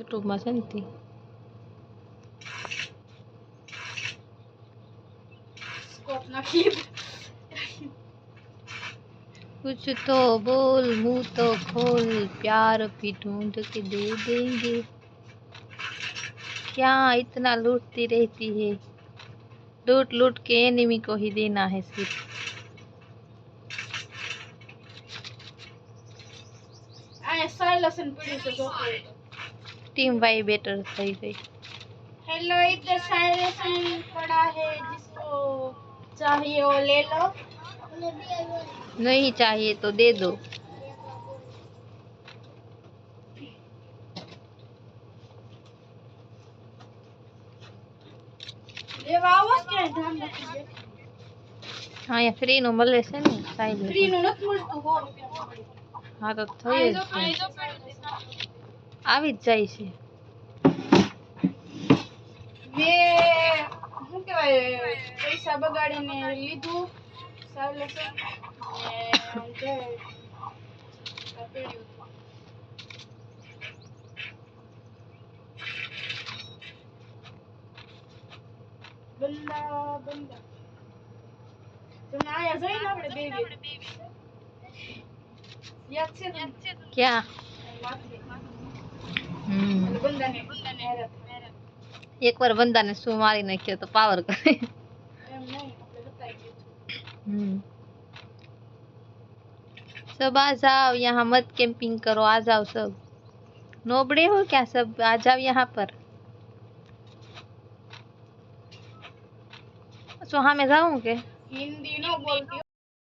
YouTube માં છે ને તી कुछ तो बोल मुंह तो खोल प्यार भी ढूंढ के दे देंगे क्या इतना लूटती रहती है लूट लूट के एनिमी को ही देना है सिर्फ टीम वाई बेटर થઈ ગઈ हेलो इधर साइलेंस पड़ा है जिसको चाहिए वो ले लो नहीं चाहिए तो दे दो લેવા આવો કે ધ્યાન રાખજો હા યા ફ્રી નું મળે છે ને સાઈડ ફ્રી નું નથી મળતું 100 રૂપિયા હા તો થઈ જ આવી જ જાય છે મે શું કહેવાય પૈસા બગાડીને લીધું સાવલેસ ને જે કાપડ્યું બંદા બંદા તમે આયા જઈને આપણે બેબી યાદ છે क्या બંદાને एक बार बंदा ने सू मारी नाख्यो तो पावर करे એમ નહીં આપણે બતાવી દીધું सब आ जाओ यहाँ मत कैंपिंग करो आ जाओ सब नोबड़े हो क्या सब आ जाओ यहाँ पर तो हाँ मैं जाऊँ के હિન્દી નો બોલતી